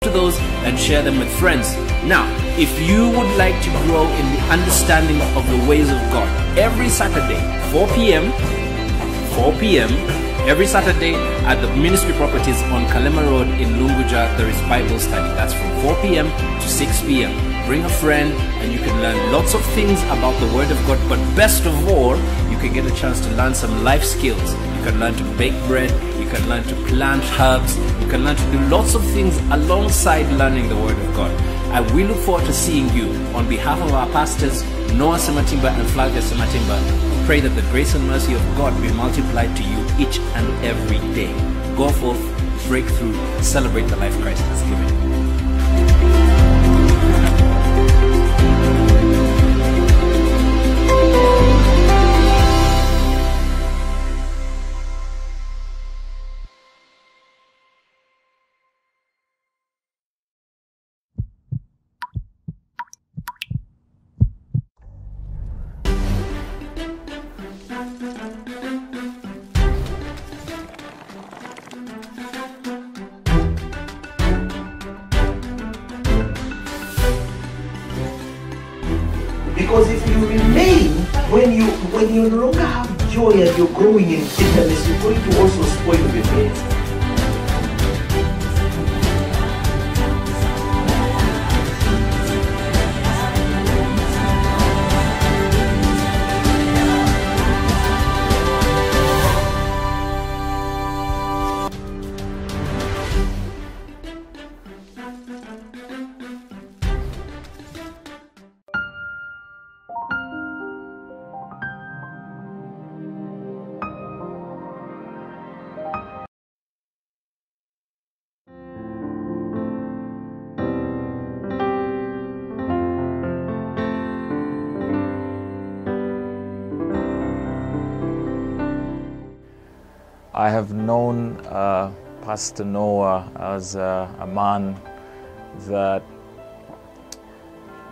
to those and share them with friends. Now, if you would like to grow in the understanding of the ways of God, every Saturday, 4 p.m., every Saturday at the Ministry Properties on Kalema Road in Lunguja, there is Bible study. That's from 4 p.m. to 6 p.m. Bring a friend and you can learn lots of things about the Word of God, but best of all, you can get a chance to learn some life skills. You can learn to bake bread, you can learn to plant herbs, you can learn to do lots of things alongside learning the Word of God. And we look forward to seeing you. On behalf of our pastors, Noah Sematimba and Flavia Sematimba, we pray that the grace and mercy of God be multiplied to you each and every day. Go forth, break through, celebrate the life Christ has given you. Because if you remain, when you no longer have joy and you're growing in bitterness, you're going to also spoil your faith. I have known Pastor Noah as a man that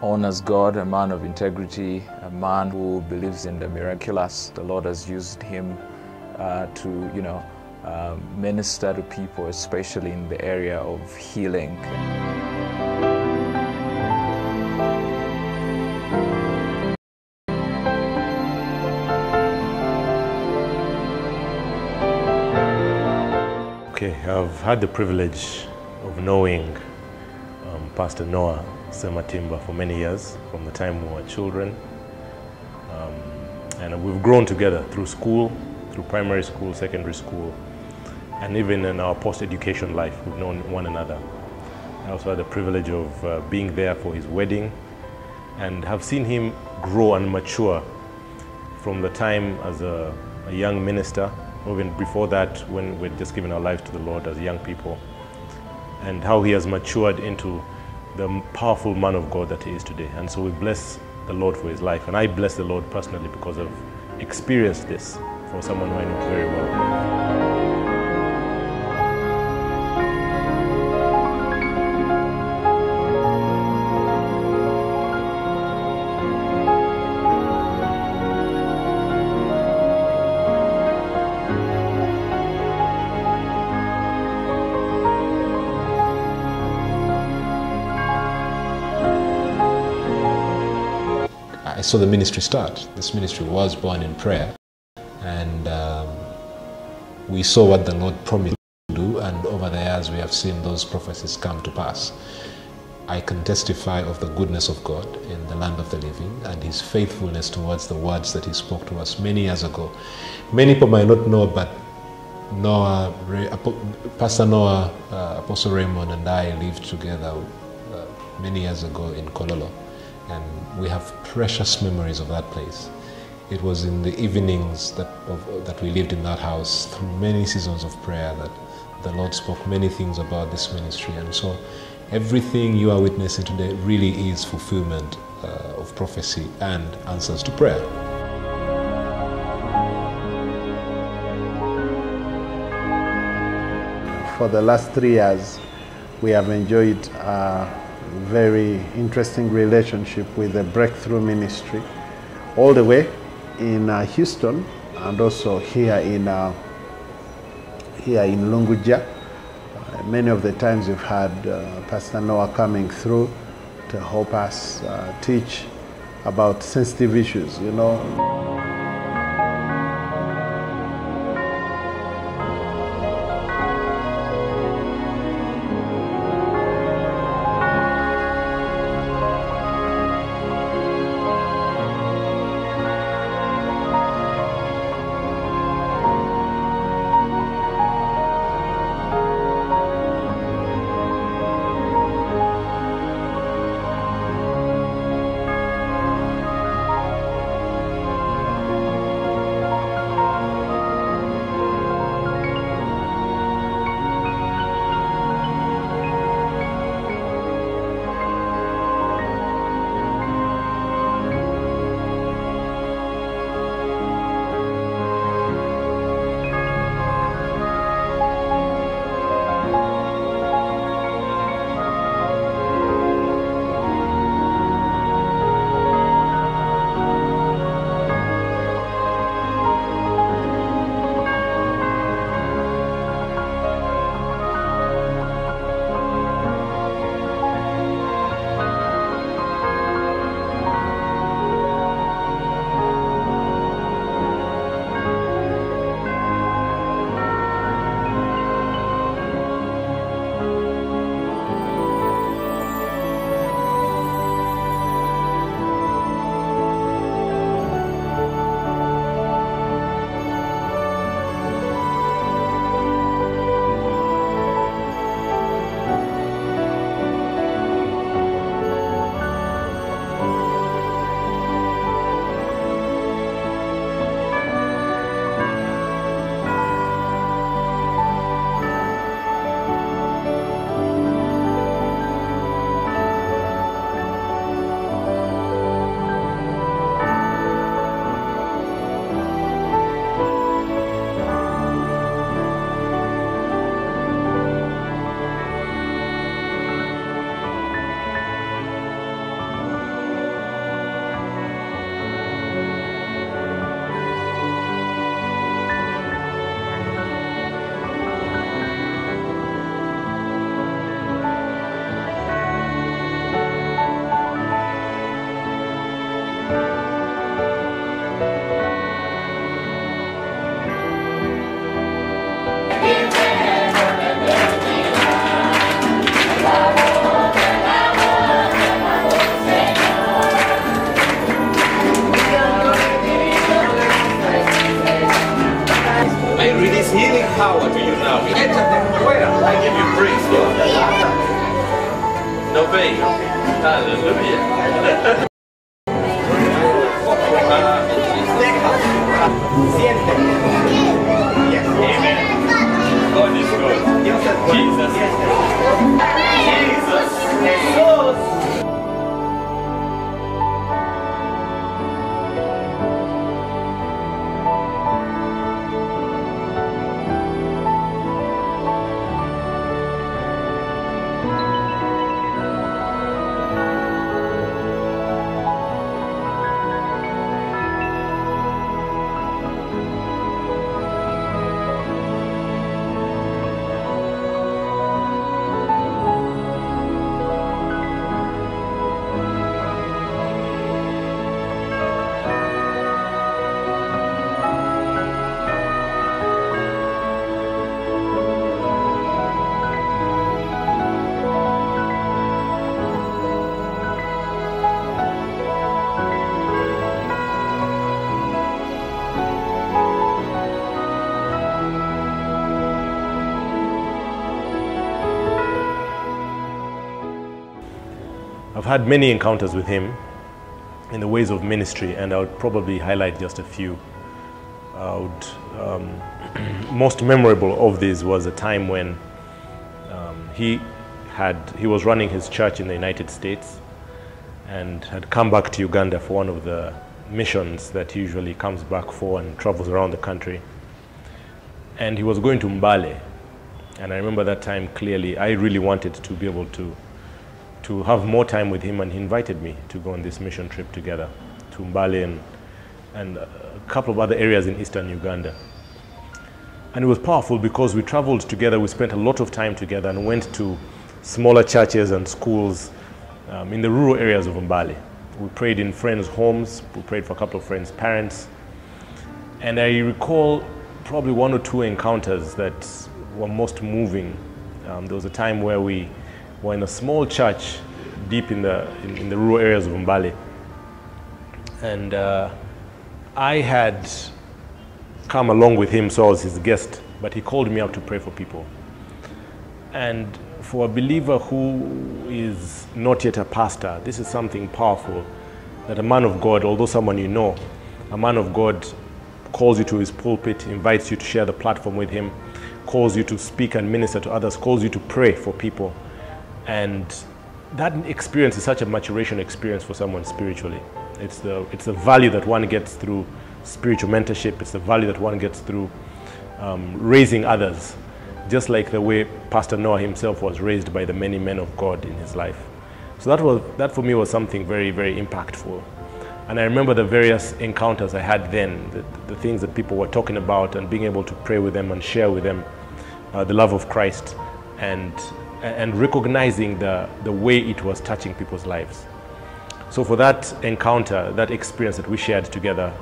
honors God, a man of integrity, a man who believes in the miraculous. The Lord has used him to, minister to people, especially in the area of healing. Okay, I've had the privilege of knowing Pastor Noah Sematimba for many years, from the time we were children. And we've grown together through school, through primary school, secondary school, and even in our post-education life, we've known one another. I also had the privilege of being there for his wedding and have seen him grow and mature from the time as a young minister, even before that, when we'd just given our lives to the Lord as young people, and how he has matured into the powerful man of God that he is today. And so we bless the Lord for his life, and I bless the Lord personally because I've experienced this from someone who I know very well. I saw the ministry start. This ministry was born in prayer, and we saw what the Lord promised to do, and over the years we have seen those prophecies come to pass. I can testify of the goodness of God in the land of the living and his faithfulness towards the words that he spoke to us many years ago. Many people might not know, but Pastor Noah, Apostle Raymond and I lived together many years ago in Kololo. And we have precious memories of that place. It was in the evenings that we lived in that house through many seasons of prayer that the Lord spoke many things about this ministry. And so everything you are witnessing today really is fulfillment of prophecy and answers to prayer. For the last 3 years, we have enjoyed very interesting relationship with the Breakthrough Ministry, all the way in Houston and also here in Lunguja. Many of the times we've had Pastor Noah coming through to help us teach about sensitive issues, you know. power to you now. Enter the prayer. I give you praise, Lord. No pain. Hallelujah. Amen. God is good. Jesus. Jesus. I've had many encounters with him in the ways of ministry, and I would probably highlight just a few. Most memorable of these was a time when he was running his church in the United States and had come back to Uganda for one of the missions that he usually comes back for and travels around the country. And he was going to Mbale, and I remember that time clearly. I really wanted to be able to have more time with him, and he invited me to go on this mission trip together to Mbale and a couple of other areas in eastern Uganda. And it was powerful because we traveled together, we spent a lot of time together and went to smaller churches and schools in the rural areas of Mbale. We prayed in friends' homes, we prayed for a couple of friends' parents. And I recall probably 1 or 2 encounters that were most moving. There was a time where we were in a small church deep in the rural areas of Mbale. And I had come along with him, so I was his guest, but he called me out to pray for people. And for a believer who is not yet a pastor, this is something powerful, that a man of God, although someone you know, a man of God calls you to his pulpit, invites you to share the platform with him, calls you to speak and minister to others, calls you to pray for people. And that experience is such a maturation experience for someone spiritually. It's the value that one gets through spiritual mentorship. It's the value that one gets through raising others, just like the way Pastor Noah himself was raised by the many men of God in his life. So that for me was something very, very impactful. And I remember the various encounters I had then, the things that people were talking about, and being able to pray with them and share with them the love of Christ, and recognizing the way it was touching people's lives. So for that encounter, that experience that we shared together,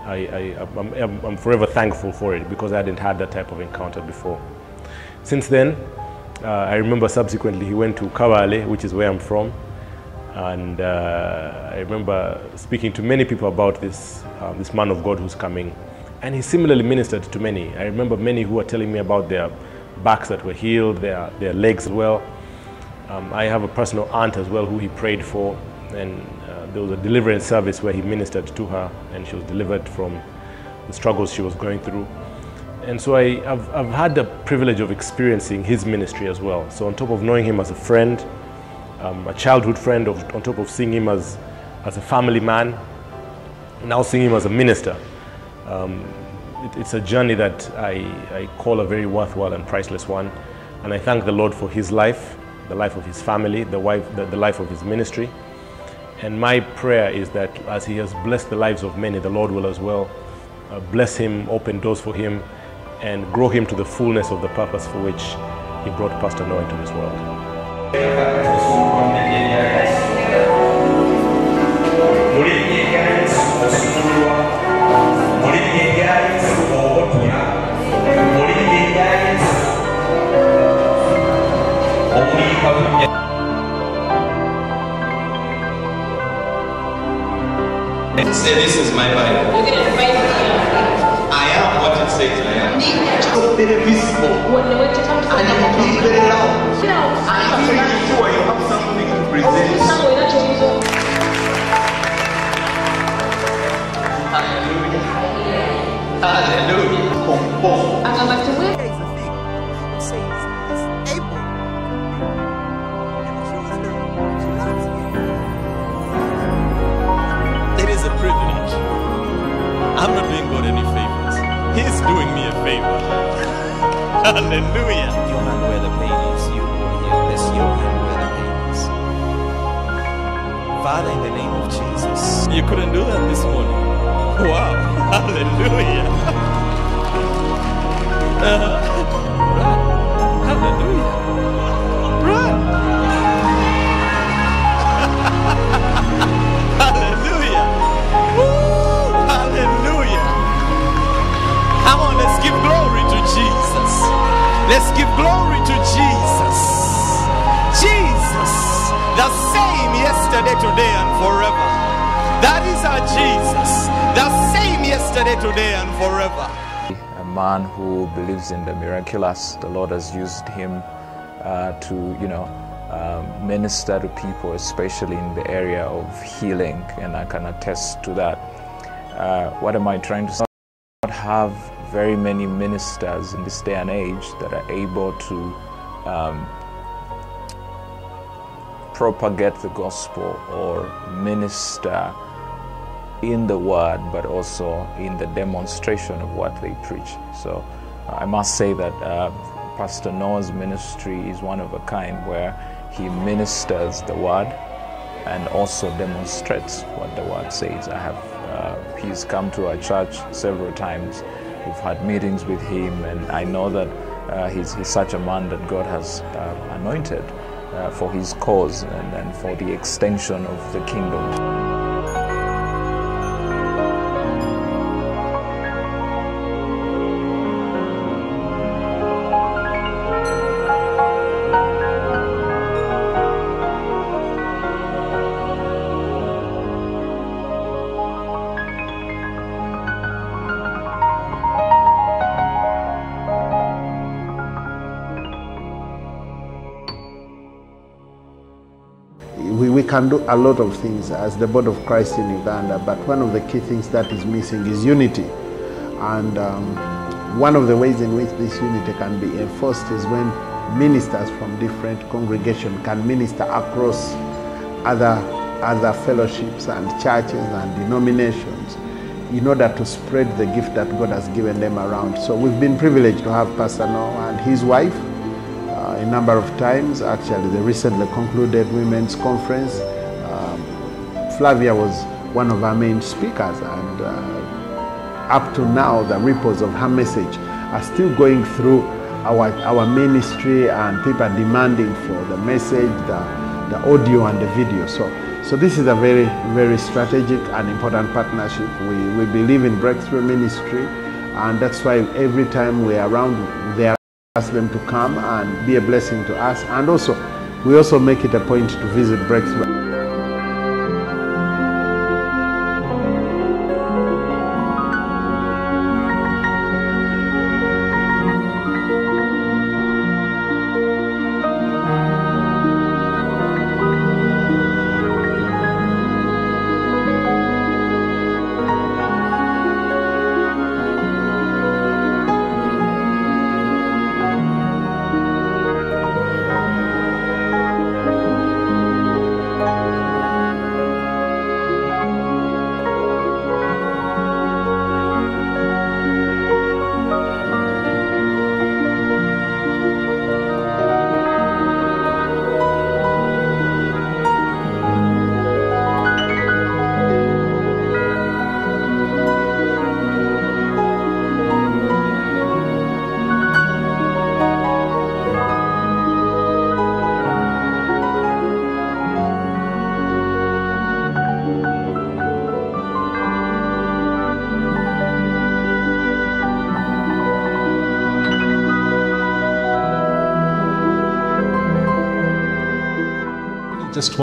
I'm forever thankful for it, because I hadn't had that type of encounter before. Since then, I remember subsequently he went to Kawale, which is where I'm from, and I remember speaking to many people about this man of God who's coming, and he similarly ministered to many. I remember many who were telling me about their backs that were healed, their legs as well. I have a personal aunt as well who he prayed for, and there was a deliverance service where he ministered to her, and she was delivered from the struggles she was going through. And so I've had the privilege of experiencing his ministry as well. So on top of knowing him as a friend, a childhood friend, on top of seeing him as a family man, now seeing him as a minister, it's a journey that I call a very worthwhile and priceless one. And I thank the Lord for his life, the life of his family, the life of his ministry. And my prayer is that as he has blessed the lives of many, the Lord will as well bless him, open doors for him, and grow him to the fullness of the purpose for which he brought Pastor Noah into this world. Say, this is my Bible. I am what it says I am. So very visible. And it will be very loud. And you make sure you have something to present. Hallelujah. Hallelujah. Compose. I'm not doing God any favors. He's doing me a favor. Hallelujah. Your hand where the pain is. You will heal. Bless your hand where the pain is. Father, in the name of Jesus. You couldn't do that this morning. Wow. Hallelujah. Run. Hallelujah. Run. Hallelujah. Woo. Hallelujah. Come on, let's give glory to Jesus. Let's give glory to Jesus. Jesus, the same yesterday, today, and forever. That is our Jesus. The same yesterday, today, and forever. A man who believes in the miraculous. The Lord has used him to, minister to people, especially in the area of healing, and I can attest to that. What am I trying to say? We don't have very many ministers in this day and age that are able to propagate the gospel or minister in the word, but also in the demonstration of what they preach. So I must say that Pastor Noah's ministry is one of a kind, where he ministers the word and also demonstrates what the word says. He's come to our church several times We've had meetings with him, and I know that he's such a man that God has anointed for his cause and for the extension of the kingdom. We can do a lot of things as the Body of Christ in Uganda, but one of the key things that is missing is unity. And one of the ways in which this unity can be enforced is when ministers from different congregations can minister across other fellowships and churches and denominations in order to spread the gift that God has given them around. So we've been privileged to have Pastor Noah and his wife a number of times. Actually, the recently concluded women's conference, Flavia was one of our main speakers, and up to now the ripples of her message are still going through our ministry, and people are demanding for the message, the audio and the video. So this is a very, very strategic and important partnership. We believe in breakthrough ministry, and that's why every time we're around there, ask them to come and be a blessing to us. And also, we also make it a point to visit Breakthrough.